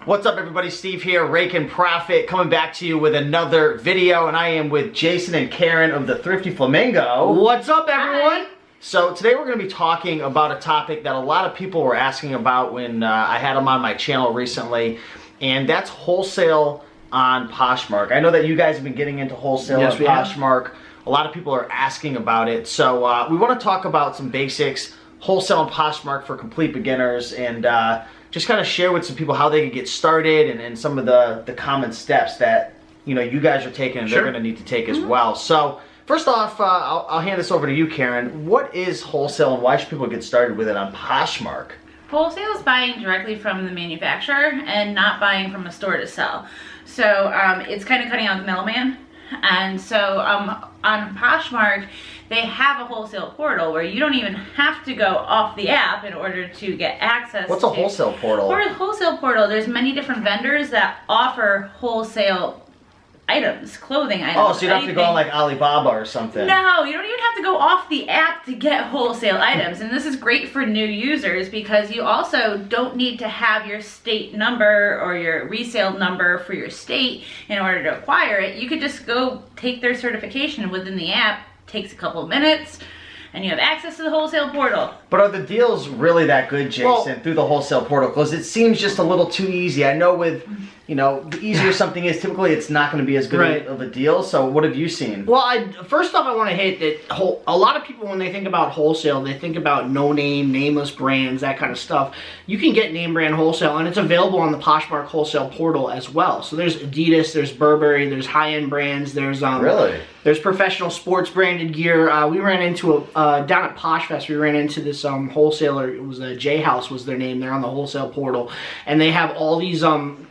What's up everybody, Steve here, Raiken Profit, coming back to you with another video, and I am with Jason and Karen of the Thrifty Flamingo. What's up everyone? Hi. So today we're going to be talking about a topic that a lot of people were asking about when I had them on my channel recently, and that's wholesale on Poshmark. I know that you guys have been getting into wholesale on Poshmark. A lot of people are asking about it, so we want to talk about some basics, wholesale on Poshmark for complete beginners, and just kind of share with some people how they can get started and some of the common steps that you guys are taking and they're going to need to take as well. So first off, I'll hand this over to you, Karen. What is wholesale and why should people get started with it on Poshmark? Wholesale is buying directly from the manufacturer and not buying from a store to sell. So it's kind of cutting out the middleman. And so on Poshmark, they have a wholesale portal where you don't even have to go off the app in order to get access. What's a wholesale portal? For a wholesale portal, there's many different vendors that offer wholesale items, clothing items. Oh, so you don't have to go on like Alibaba or something? No, you don't even have to go off the app to get wholesale items. And this is great for new users because you also don't need to have your state number or your resale number for your state in order to acquire it. You could just go take their certification within the app. Takes a couple of minutes, and you have access to the wholesale portal. But are the deals really that good, Jason, through the wholesale portal? Because it seems just a little too easy. I know with, the easier something is, typically it's not going to be as good of a deal. So what have you seen? Well, first off, I want to hit that a lot of people, when they think about wholesale, they think about no-name, nameless brands, that kind of stuff. You can get name brand wholesale, and it's available on the Poshmark wholesale portal as well. So there's Adidas, there's Burberry, there's high-end brands, there's there's professional sports branded gear. We ran into down at Poshfest, we ran into this wholesaler. It was J House was their name. They're on the wholesale portal, and they have all these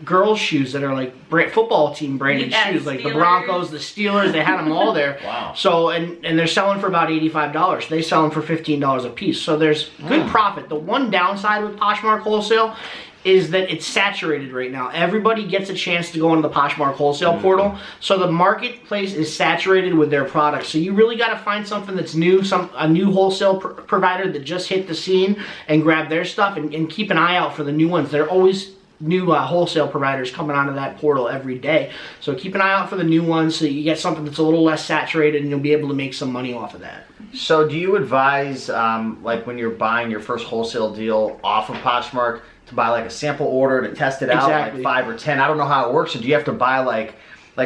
girls shoes that are like football team branded shoes, like the Broncos, the Steelers. They had them all there. Wow. So and they're selling for about $85. They sell them for $15 a piece. So there's good profit. The one downside with Poshmark wholesale is that it's saturated right now. Everybody gets a chance to go into the Poshmark wholesale portal, so the marketplace is saturated with their products. So you really got to find something that's new, a new wholesale provider that just hit the scene, and grab their stuff, and keep an eye out for the new ones. There are always new wholesale providers coming onto that portal every day. So keep an eye out for the new ones so you get something that's a little less saturated, and you'll be able to make some money off of that. So do you advise, like when you're buying your first wholesale deal off of Poshmark, to buy like a sample order to test it out, like 5 or 10? I don't know how it works. So do you have to buy like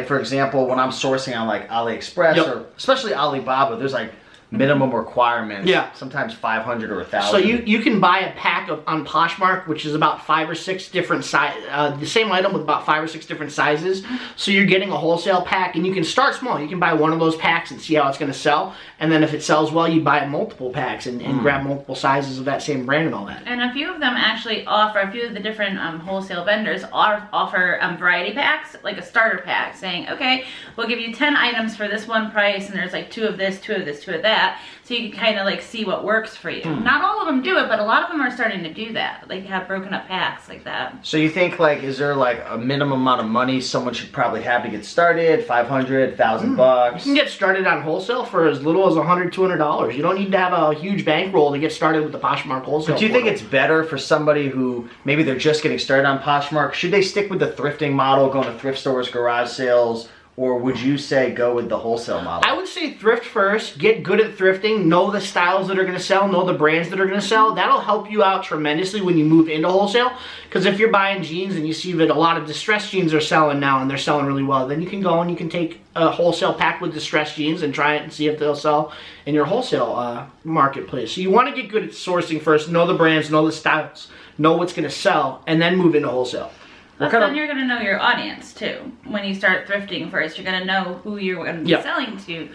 for example, when I'm sourcing on like AliExpress or especially Alibaba, there's like minimum requirements. Yeah. Sometimes 500 or 1,000. So you can buy a pack on Poshmark, which is about 5 or 6 different the same item with about 5 or 6 different sizes. So you're getting a wholesale pack, and you can start small. You can buy one of those packs and see how it's going to sell, and then if it sells well, you buy multiple packs and grab multiple sizes of that same brand and all that. And a few of them actually offer, a few of the different wholesale vendors offer variety packs, like a starter pack, saying, okay, we'll give you 10 items for this one price, and there's like 2 of this, 2 of this, 2 of that. So you can kind of like see what works for you. Not all of them do it, but a lot of them are starting to do that. Like have broken up packs like that. So you think like, is there like a minimum amount of money someone should probably have to get started? 500, 1,000 bucks? You can get started on wholesale for as little as $100, $200. You don't need to have a huge bankroll to get started with the Poshmark wholesale. But do you think it's better for somebody who maybe they're just getting started on Poshmark? Should they stick with the thrifting model, going to thrift stores, garage sales? Or would you say go with the wholesale model? I would say thrift first. Get good at thrifting. Know the styles that are going to sell. Know the brands that are going to sell. That'll help you out tremendously when you move into wholesale. Because if you're buying jeans and you see that a lot of distressed jeans are selling now and they're selling really well, then you can go and you can take a wholesale pack with distressed jeans and try it and see if they'll sell in your wholesale marketplace. So you want to get good at sourcing first. Know the brands. Know the styles. Know what's going to sell. And then move into wholesale. Plus, then you're going to know your audience too. When you start thrifting first, you're going to know who you're going to be selling to.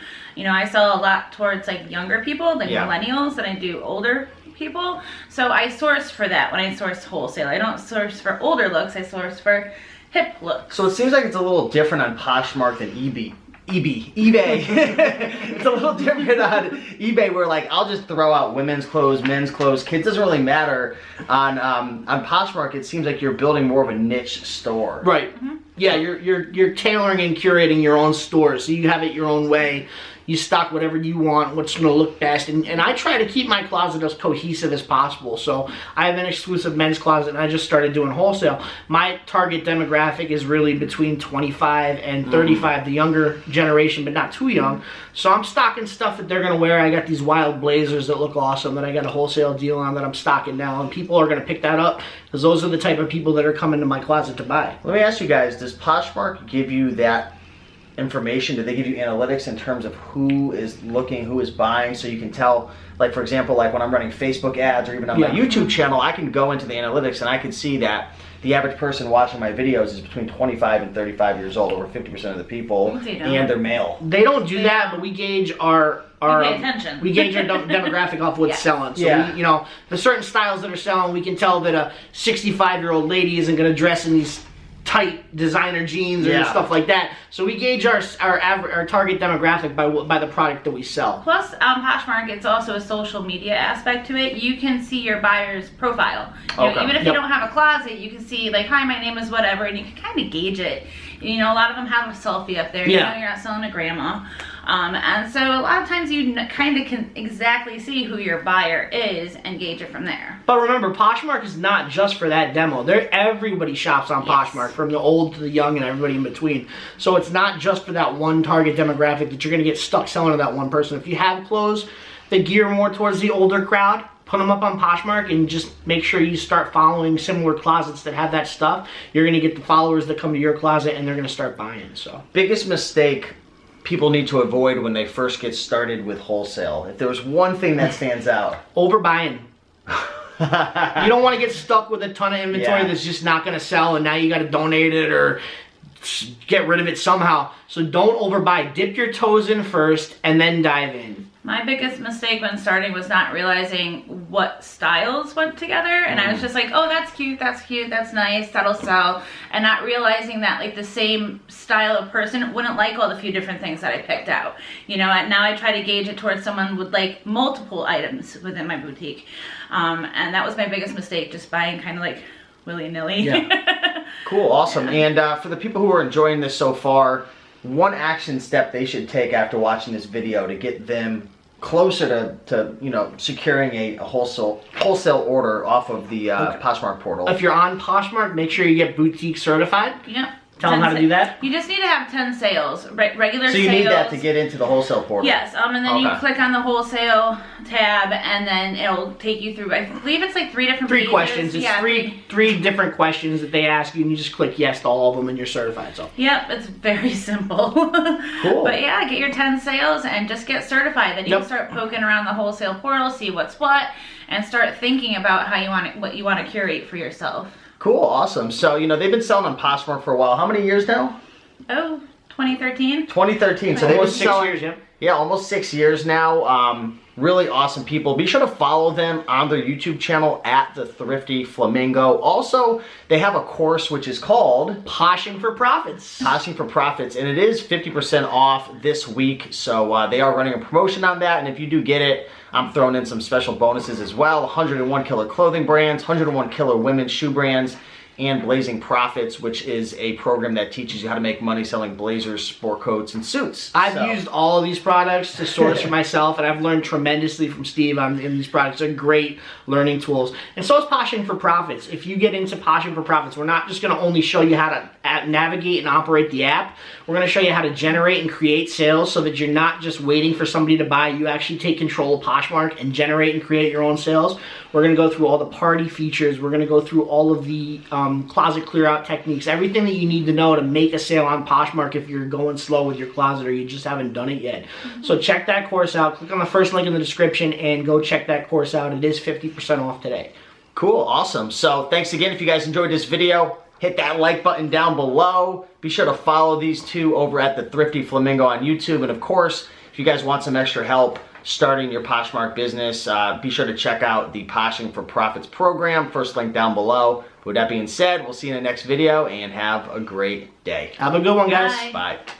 I sell a lot towards like younger people, like millennials, and I do older people. So I source for that when I source wholesale. I don't source for older looks, I source for hip looks. So it seems like it's a little different on Poshmark than eBay. It's a little different on eBay, where like I'll just throw out women's clothes, men's clothes, kids, doesn't really matter. On Poshmark, it seems like you're building more of a niche store. Right. Yeah, you're tailoring and curating your own store, so you have it your own way. You stock whatever you want, what's going to look best. And I try to keep my closet as cohesive as possible. So I have an exclusive men's closet, and I just started doing wholesale. My target demographic is really between 25 and 35, the younger generation, but not too young. So I'm stocking stuff that they're going to wear. I got these wild blazers that look awesome that I got a wholesale deal on that I'm stocking now. And people are going to pick that up because those are the type of people that are coming to my closet to buy. Let me ask you guys, does Poshmark give you that information? Do they give you analytics in terms of who is looking, who is buying, so you can tell, like for example, like when I'm running Facebook ads or even on my YouTube channel, I can go into the analytics and I can see that the average person watching my videos is between 25 and 35 years old, over 50% of the people, and they're male. They don't do that, but we gauge our pay attention. We gauge our demographic off what's selling. So we, you know, the certain styles that are selling, we can tell that a 65-year-old lady isn't going to dress in these tight designer jeans and stuff like that. So we gauge our target demographic by the product that we sell. Plus, Poshmark, it's also a social media aspect to it. You can see your buyer's profile. You know, even if you don't have a closet, you can see like, hi, my name is whatever, and you can kind of gauge it. You know, a lot of them have a selfie up there. You know, you're not selling to grandma. And so a lot of times you kind of can exactly see who your buyer is and gauge it from there. But remember, Poshmark is not just for that demo. Everybody shops on Poshmark, from the old to the young and everybody in between. So it's not just for that one target demographic that you're going to get stuck selling to that one person. If you have clothes that gear more towards the older crowd, put them up on Poshmark and just make sure you start following similar closets that have that stuff. You're going to get the followers that come to your closet and they're going to start buying. So biggest mistake people need to avoid when they first get started with wholesale, if there was one thing that stands out: overbuying. You don't want to get stuck with a ton of inventory that's just not going to sell, and now you got to donate it or get rid of it somehow. So don't overbuy. Dip your toes in first and then dive in. My biggest mistake when starting was not realizing what styles went together, and I was just like, oh, that's cute, that's nice, that'll sell, and not realizing that like the same style of person wouldn't like all the few different things that I picked out. You know, and now I try to gauge it towards someone with like multiple items within my boutique, and that was my biggest mistake, just buying kind of like willy-nilly. Yeah. Cool, awesome. And for the people who are enjoying this so far, one action step they should take after watching this video to get them closer to you know, securing a wholesale order off of the Poshmark portal. If you're on Poshmark, make sure you get boutique certified. Yeah. Tell them how to do that. You just need to have 10 sales, regular sales. So you need that to get into the wholesale portal? Yes, and then you click on the wholesale tab, and then it'll take you through, I believe it's like 3 different pages. Questions. It's three different questions that they ask you, and you just click yes to all of them, and you're certified. So. Yep, it's very simple. Cool. But yeah, get your 10 sales and just get certified. Then you can start poking around the wholesale portal, see what's what, and start thinking about how you want what you want to curate for yourself. Cool, awesome. So, you know, they've been selling on Poshmark for a while. How many years now? Oh, 2013. 2013. So they've been selling, 6 years, yeah, almost 6 years now. Really awesome people. Be sure to follow them on their YouTube channel at The Thrifty Flamingo. Also, they have a course which is called Poshing for Profits. Poshing for Profits, and it is 50% off this week. So they are running a promotion on that, and if you do get it, I'm throwing in some special bonuses as well. 101 killer clothing brands, 101 killer women's shoe brands, and Blazing Profits, which is a program that teaches you how to make money selling blazers, sport coats, and suits. I've used all of these products to source for myself, and I've learned tremendously from Steve in these products. They're great learning tools. And so is Poshing for Profits. If you get into Poshing for Profits, we're not just going to only show you how to navigate and operate the app. We're going to show you how to generate and create sales so that you're not just waiting for somebody to buy. You actually take control of Poshmark and generate and create your own sales. We're going to go through all the party features. We're going to go through all of the closet clear out techniques, everything that you need to know to make a sale on Poshmark if you're going slow with your closet or you just haven't done it yet. So check that course out. Click on the first link in the description and go check that course out. It is 50% off today. Cool, awesome. So thanks again. If you guys enjoyed this video, hit that like button down below. Be sure to follow these two over at The Thrifty Flamingo on YouTube. And of course, if you guys want some extra help starting your Poshmark business, be sure to check out the Poshing for Profits program. First link down below. With that being said, we'll see you in the next video and have a great day. Have a good one, guys. Bye. Bye.